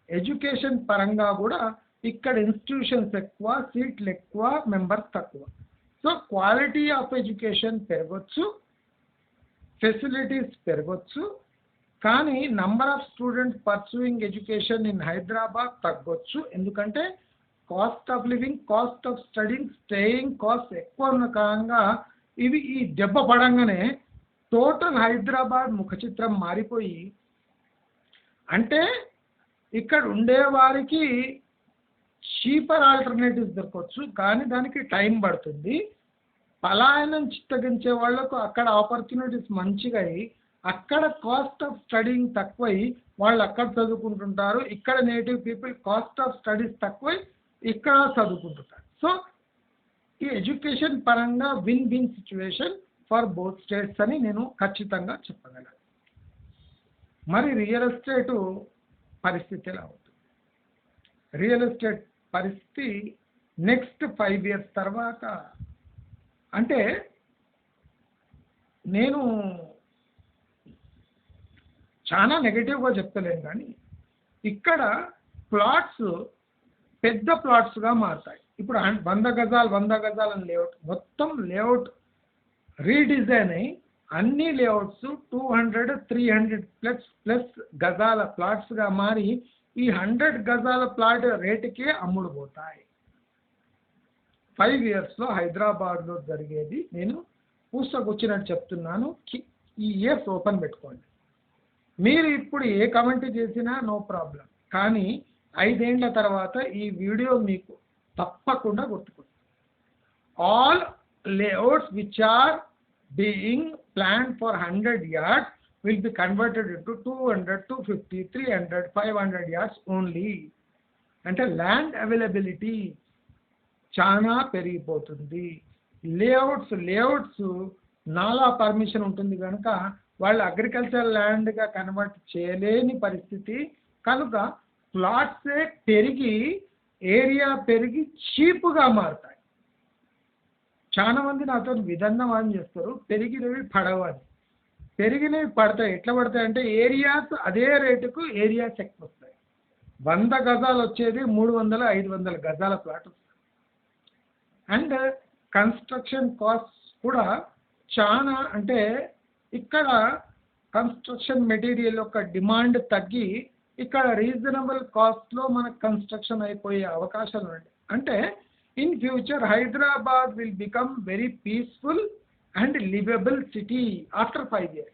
ఎడ్యుకేషన్ పరంగా కూడా ఇక్కడ ఇన్స్టిట్యూషన్స్ ఎక్కువ, సీట్లు ఎక్కువ, మెంబర్స్ తక్కువ. సో క్వాలిటీ ఆఫ్ ఎడ్యుకేషన్ పెరగొచ్చు, ఫెసిలిటీస్ పెరగొచ్చు, కానీ number of students pursuing education in Hyderabad తగ్గొచ్చు. ఎందుకంటే cost of living, cost of studying, staying cost ఎక్కువ ఉన్న కారణంగా ఇవి ఈ దెబ్బ పడంగానే టోటల్ హైదరాబాద్ ముఖ చిత్రం మారిపోయి, అంటే ఇక్కడ ఉండేవారికి చీపర్ ఆల్టర్నేటివ్స్ దొరకవచ్చు, కానీ దానికి టైం పడుతుంది. పలాయనం చిత్తగించే వాళ్లకు అక్కడ ఆపర్చునిటీస్ మంచిగా అయ్యి, అక్కడ కాస్ట్ ఆఫ్ స్టడీయింగ్ తక్కువై వాళ్ళు అక్కడ చదువుకుంటుంటారు, ఇక్కడ native people cost of studies తక్కువై ఇక్కడ చదువుకుంటుంటారు. సో ఈ ఎడ్యుకేషన్ పరంగా win win situation for both states అని నేను ఖచ్చితంగా చెప్పగలను. మరి రియల్ ఎస్టేటు పరిస్థితి ఎలా అవుతుంది? రియల్ ఎస్టేట్ పరిస్థితి నెక్స్ట్ 5 years తర్వాత, అంటే నేను చాలా నెగటివ్గా చెప్తలేను, కానీ ఇక్కడ ప్లాట్స్ పెద్ద ప్లాట్స్గా మారుతాయి. ఇప్పుడు 100 గజాలు 100 గజాలు అని లేఅవుట్, మొత్తం లేఅవుట్ రీడిజైన్ అయ్యి అన్ని లేఅవుట్స్ 200, 300 ప్లస్ గజాల ప్లాట్స్గా మారి ఈ 100 గజాల ప్లాట్ రేటుకే అమ్ముడు పోతాయి. 5 yearsలో హైదరాబాద్లో జరిగేది నేను పూసకొచ్చినట్టు చెప్తున్నాను. ఈ ఇయర్స్ ఓపెన్ పెట్టుకోండి. మీరు ఇప్పుడు ఏ కమెంట్ చేసినా నో ప్రాబ్లం, కానీ 5 ఏళ్ల తర్వాత ఈ వీడియో మీకు తప్పకుండా గుర్తుకుంటుంది. All layouts which are being planned for 100 yards will be converted into 200, 250, 300, 500 yards only. అంటే ల్యాండ్ అవైలబిలిటీ చాలా పెరిగిపోతుంది. లేఅవుట్స్ నాలా పర్మిషన్ ఉంటుంది కనుక వాళ్ళు అగ్రికల్చర్ ల్యాండ్గా కన్వర్ట్ చేయలేని పరిస్థితి. కనుక ప్లాట్సే పెరిగి ఏరియా పెరిగి చీప్గా మారుతాయి. చాలా మంది నాతో విధన్నవాదం చేస్తారు, పెరిగినవి పడవని. పెరిగినవి పడతాయి. ఎట్లా పడతాయి అంటే ఏరియాస్ అదే రేటుకు ఏరియాస్ ఎక్కువ వస్తాయి. 100 గజాలు వచ్చేది 300, 500 గజాల ప్లాట్ వస్తాయి. అండ్ కన్స్ట్రక్షన్ కాస్ట్స్ కూడా చాలా, అంటే ఇక్కడ కన్స్ట్రక్షన్ మెటీరియల్ యొక్క డిమాండ్ తగ్గి ఇక్కడ రీజనబుల్ కాస్ట్లో మనకు కన్స్ట్రక్షన్ అయిపోయే అవకాశాలు ఉన్నాయి. అంటే in future Hyderabad will become very peaceful and livable city after 5 years,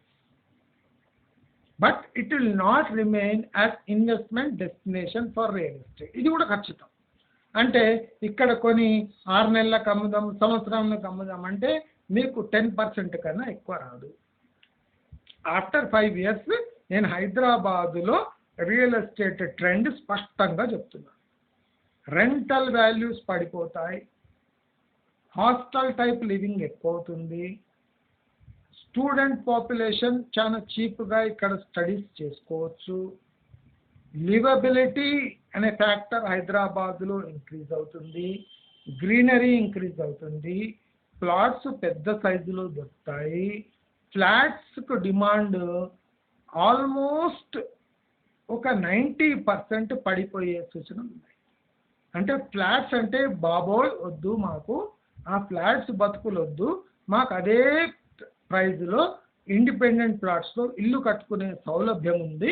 but it will not remain as investment destination for real estate. ఇది కూడా ఖచ్చితం. అంటే ఇక్కడ కొని 6 నెలలకు అమ్ముదాం, సంవత్సరాలకు అమ్ముదాం అంటే మీకు 10% కన్నా ఎక్కువ రాదు. ఆఫ్టర్ 5 years నేను హైదరాబాదులో రియల్ ఎస్టేట్ ట్రెండ్ స్పష్టంగా చెప్తున్నాను. రెంటల్ వాల్యూస్ పడిపోతాయి, హాస్టల్ టైప్ లివింగ్ ఎక్కువ అవుతుంది, స్టూడెంట్ పాపులేషన్ చాలా చీప్గా ఇక్కడ స్టడీస్ చేసుకోవచ్చు, లివబిలిటీ అనే ఫ్యాక్టర్ హైదరాబాద్లో ఇంక్రీజ్ అవుతుంది, గ్రీనరీ ఇంక్రీజ్ అవుతుంది, ప్లాట్స్ పెద్ద సైజులో దొరుకుతాయి, ఫ్లాట్స్కు డిమాండ్ ఆల్మోస్ట్ ఒక 90% పడిపోయే సూచనలు ఉన్నాయి. అంటే ఫ్లాట్స్ అంటే బాబోయ్ వద్దు, మాకు ఆ ఫ్లాట్స్ బతుకులు వద్దు, మాకు అదే ప్రైజ్లో ఇండిపెండెంట్ ప్లాట్స్లో ఇల్లు కట్టుకునే సౌలభ్యం ఉంది,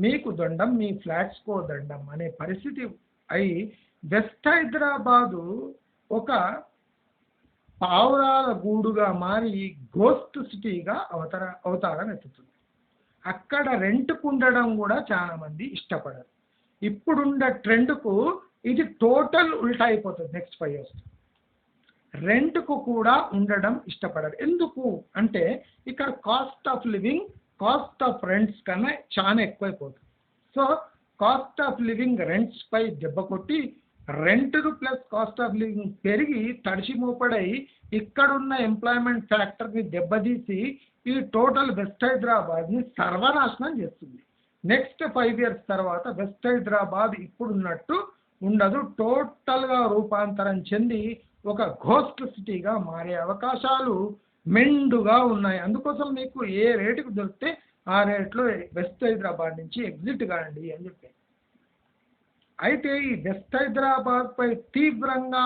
మీకు దండం, మీ ఫ్లాట్స్కో దండం అనే పరిస్థితి అయి వెస్ట్ హైదరాబాదు ఒక పావురాల గూడుగా మారి గోస్ట్ సిటీగా అవతారం ఎత్తుతుంది. అక్కడ రెంట్కు ఉండడం కూడా చాలా మంది ఇష్టపడరు. ఇప్పుడున్న ట్రెండ్కు ఇది టోటల్ ఉల్టా అయిపోతుంది. నెక్స్ట్ 5 years రెంట్కు కూడా ఉండడం ఇష్టపడరు. ఎందుకు అంటే ఇక్కడ cost of living, cost of rents కన్నా చాలా ఎక్కువైపోతుంది. So cost of living rents పై దెబ్బ కొట్టి రెంట్లు ప్లస్ కాస్ట్ ఆఫ్ లివింగ్ పెరిగి తడిసి మోపడై ఇక్కడున్న ఎంప్లాయ్మెంట్ ఫ్యాక్టర్ని దెబ్బతీసి ఈ టోటల్ వెస్ట్ హైదరాబాద్ని సర్వనాశనం చేస్తుంది. నెక్స్ట్ 5 years తర్వాత వెస్ట్ హైదరాబాద్ ఇప్పుడున్నట్టు ఉండదు, టోటల్గా రూపాంతరం చెంది ఒక ఘోస్ట్ సిటీగా మారే అవకాశాలు మెండుగా ఉన్నాయి. అందుకోసం మీకు ఏ రేటుకు దొరికితే ఆ రేట్లో వెస్ట్ హైదరాబాద్ నుంచి ఎగ్జిట్ కాండి అని చెప్పి. అయితే ఈ వెస్ట్ హైదరాబాద్ పై తీవ్రంగా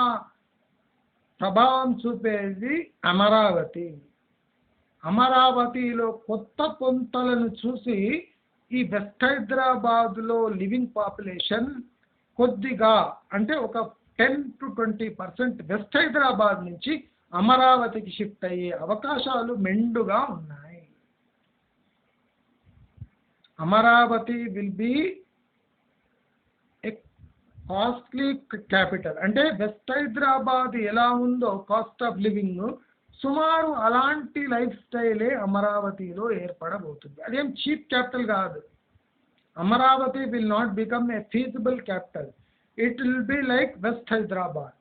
ప్రభావం చూపేది అమరావతి. అమరావతిలో కొత్త పొంతలను చూసి ఈ వెస్ట్ హైదరాబాద్లో లివింగ్ పాపులేషన్ కొద్దిగా అంటే ఒక 10 to 20% వెస్ట్ హైదరాబాద్ నుంచి అమరావతికి షిఫ్ట్ అయ్యే అవకాశాలు మెండుగా ఉన్నాయి. Amaravati will be A costly capital. అంటే వెస్ట్ హైదరాబాద్ ఎలా ఉందో కాస్ట్ ఆఫ్ లివింగ్ సుమారు అలాంటి లైఫ్ స్టైలే అమరావతిలో ఏర్పడబోతుంది. అదేం చీప్ క్యాపిటల్ కాదు. Amaravati will not become a feasible capital. It will be like west Hyderabad.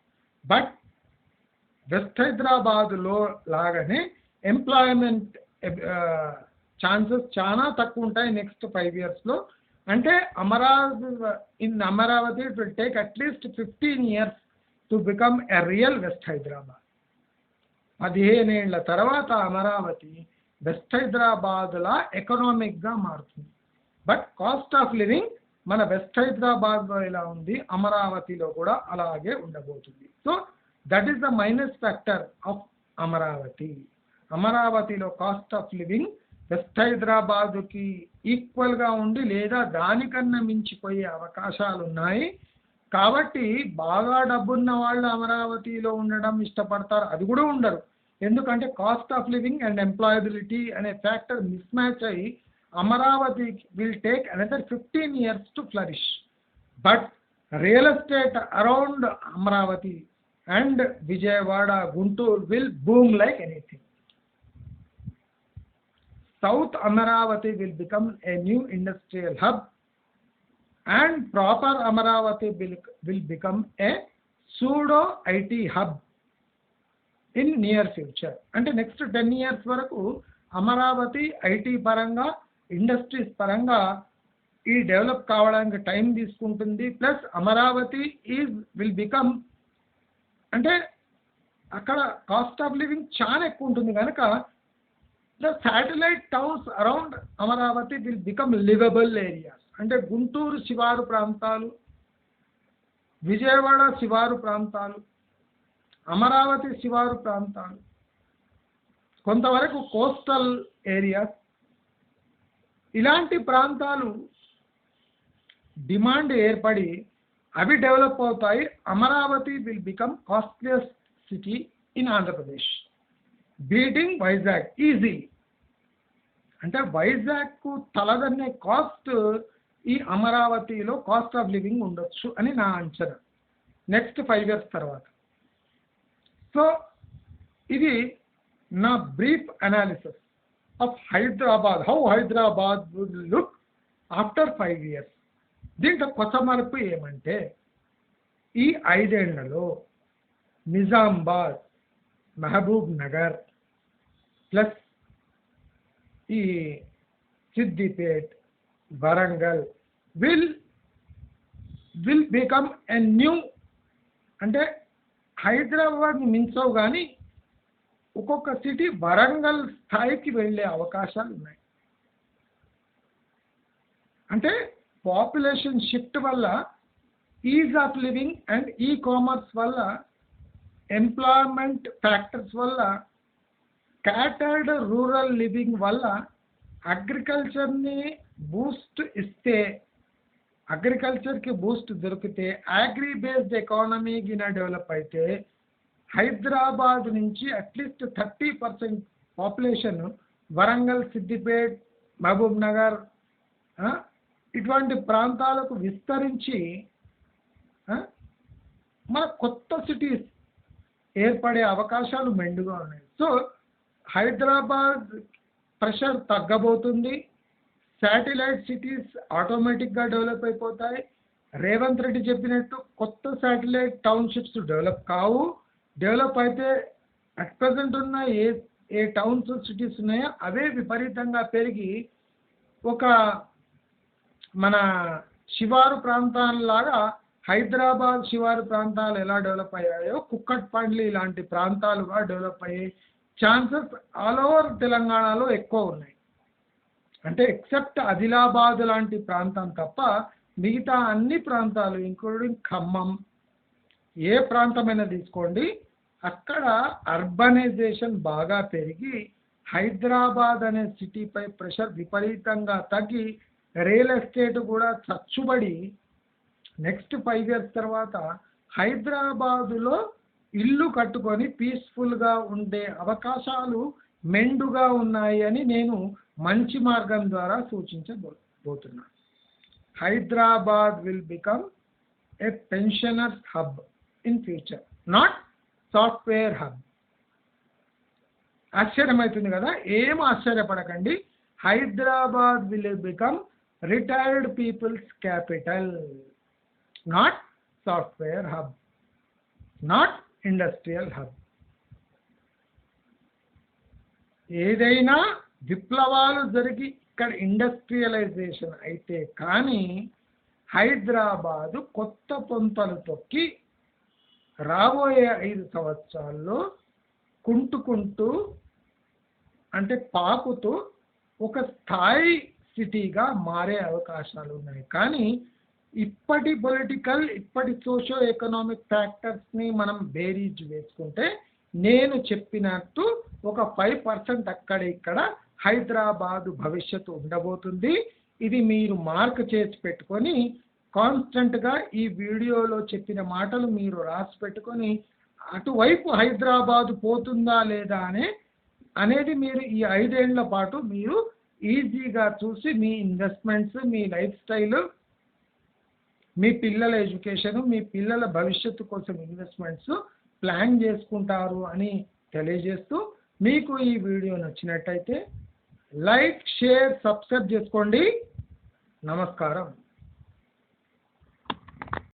But west హైదరాబాద్లో లాగానే ఎంప్లాయ్మెంట్ ఛాన్సెస్ చాలా తక్కువ ఉంటాయి నెక్స్ట్ 5 yearsలో. అంటే Amaravati it will take at least 15 years to become a real west Hyderabad. 15 ఏళ్ల తర్వాత అమరావతి వెస్ట్ హైదరాబాద్లా ఎకనామిక్గా మారుతుంది. బట్ కాస్ట్ ఆఫ్ లివింగ్ మన వెస్ట్ హైదరాబాద్లో ఎలా ఉంది అమరావతిలో కూడా అలాగే ఉండబోతుంది. So that is the minus factor of Amaravati. అమరావతిలో కాస్ట్ ఆఫ్ లివింగ్ వెస్ట్ హైదరాబాదుకి ఈక్వల్గా ఉండి లేదా దానికన్నా మించిపోయే అవకాశాలు ఉన్నాయి. కాబట్టి బాగా డబ్బున్న వాళ్ళు అమరావతిలో ఉండడం ఇష్టపడతారు, అది కూడా ఉండరు. ఎందుకంటే cost of living and employability అనే ఫ్యాక్టర్ మిస్ మ్యాచ్ అయ్యి Amaravati will take another 15 years to flourish. But real estate around Amaravati and Vijayawada, Guntur will boom like anything. South Amaravati will become a new industrial hub and proper Amaravati will become a pseudo IT hub in near future. అంటే నెక్స్ట్ 10 years వరకు అమరావతి ఐటీ పరంగా ఇండస్ట్రీస్ పరంగా ఈ డెవలప్ కావడానికి టైం తీసుకుంటుంది. ప్లస్ అమరావతి విల్ బికమ్ అంటే అక్కడ కాస్ట్ ఆఫ్ లివింగ్ చాలా ఎక్కువ ఉంటుంది కనుక the satellite towns around Amaravati will become livable areas. అంటే గుంటూరు శివారు ప్రాంతాలు, విజయవాడ శివారు ప్రాంతాలు, అమరావతి శివారు ప్రాంతాలు, కొంతవరకు కోస్టల్ ఏరియాస్, ఇలాంటి ప్రాంతాలు డిమాండ్ ఏర్పడి అవి డెవలప్ అవుతాయి. Amaravati will become costliest city in Andhra Pradesh, beating Vizag easy. అంటే వైజాగ్కు తలదన్నే కాస్ట్ ఈ అమరావతిలో కాస్ట్ ఆఫ్ లివింగ్ ఉండొచ్చు అని నా అంచనా నెక్స్ట్ 5 years తర్వాత. సో ఇది నా brief analysis of Hyderabad, how Hyderabad would look after 5 years. దీంట్లో కొత్త మార్పు ఏమంటే ఈ 5 ఏళ్లలో నిజామాబాద్, మహబూబ్ నగర్ ప్లస్ ఈ Siddipet, Warangal will become a new. అంటే హైదరాబాద్ని మించవు కానీ ఒక్కొక్క సిటీ వరంగల్ స్థాయికి వెళ్ళే అవకాశాలు ఉన్నాయి. అంటే పాపులేషన్ షిఫ్ట్ వల్ల, is of living and e commerce వల్ల, ఎంప్లాయ్మెంట్ ఫ్యాక్టర్స్ వల్ల స్కాటర్డ్ రూరల్ లివింగ్ వల్ల అగ్రికల్చర్ని బూస్ట్ ఇస్తే, అగ్రికల్చర్కి బూస్ట్ దొరికితే, అగ్రి బేస్డ్ ఎకానమీ గిన డెవలప్ అయితే హైదరాబాద్ నుంచి అట్లీస్ట్ 30% పాపులేషన్ వరంగల్, సిద్దిపేట్, మహబూబ్ నగర్ ఇటువంటి ప్రాంతాలకు విస్తరించి మన కొత్త సిటీస్ ఏర్పడే అవకాశాలు మెండుగా ఉన్నాయి. సో హైదరాబాద్ ప్రెషర్ తగ్గబోతుంది. శాటిలైట్ సిటీస్ ఆటోమేటిక్గా డెవలప్ అయిపోతాయి. రేవంత్ రెడ్డి చెప్పినట్టు కొత్త శాటిలైట్ టౌన్షిప్స్ డెవలప్ కావు. డెవలప్ అయితే అట్ ప్రజెంట్ ఉన్న ఏ టౌన్స్ సిటీస్ ఉన్నాయో అవే విపరీతంగా పెరిగి ఒక మన శివారు ప్రాంతాలలాగా హైదరాబాద్ శివారు ప్రాంతాలు ఎలా డెవలప్ అయ్యాయో కుక్కట్పల్లి ఇలాంటి ప్రాంతాలుగా డెవలప్ అయ్యే ఛాన్సెస్ ఆల్ ఓవర్ తెలంగాణలో ఎక్కువ ఉన్నాయి. అంటే ఎక్సెప్ట్ ఆదిలాబాద్ లాంటి ప్రాంతం తప్ప మిగతా అన్ని ప్రాంతాలు ఇంక్లూడింగ్ ఖమ్మం, ఏ ప్రాంతమైనా తీసుకోండి, అక్కడ అర్బనైజేషన్ బాగా పెరిగి హైదరాబాద్ అనే సిటీపై ప్రెషర్ విపరీతంగా తగ్గి రియల్ ఎస్టేట్ కూడా చచ్చుబడి నెక్స్ట్ 5 years తర్వాత హైదరాబాదులో ఇల్లు కట్టుకొని పీస్ఫుల్గా ఉండే అవకాశాలు మెండుగా ఉన్నాయి అని నేను మంచి మార్గం ద్వారా సూచించబోతున్నాను. Hyderabad will become a pensioners hub in future, not software hub. ఆశ్చర్యమవుతుంది కదా? ఏం ఆశ్చర్యపడకండి. Hyderabad will become retired people's capital, not software hub, not industrial hub. ఏదైనా విప్లవాలు జరిగి ఇక్కడ ఇండస్ట్రియలైజేషన్ అయితే కానీ హైదరాబాదు కొత్త పొంతలు తొక్కి రాబోయే 5 సంవత్సరాల్లో కుంటుకుంటూ అంటే పాకుతూ ఒక స్థాయి సిటీగా మారే అవకాశాలు ఉన్నాయి. కానీ ఇప్పటి పొలిటికల్, ఇప్పటి సోషో ఎకనామిక్ ఫ్యాక్టర్స్ని మనం బేరీజ్ వేసుకుంటే నేను చెప్పినట్టు ఒక 5% అక్కడ ఇక్కడ హైదరాబాదు భవిష్యత్తు ఉండబోతుంది. ఇది మీరు మార్క్ చేసి పెట్టుకొని కాన్స్టెంట్గా ఈ వీడియోలో చెప్పిన మాటలు మీరు రాసి పెట్టుకొని అటువైపు హైదరాబాదు పోతుందా లేదా అనేది మీరు ఈ 5 ఏళ్ల పాటు మీరు ఈజీగా చూసి మీ ఇన్వెస్ట్మెంట్స్, మీ లైఫ్ స్టైల్, మీ పిల్లల ఎడ్యుకేషన్, మీ పిల్లల భవిష్యత్తు కోసం ఇన్వెస్ట్మెంట్స్ ప్లాన్ చేసుకుంటారు అని తెలియజేస్తూ, మీకు ఈ వీడియో నచ్చినట్టయితే లైక్, షేర్, సబ్స్క్రైబ్ చేసుకోండి. నమస్కారం.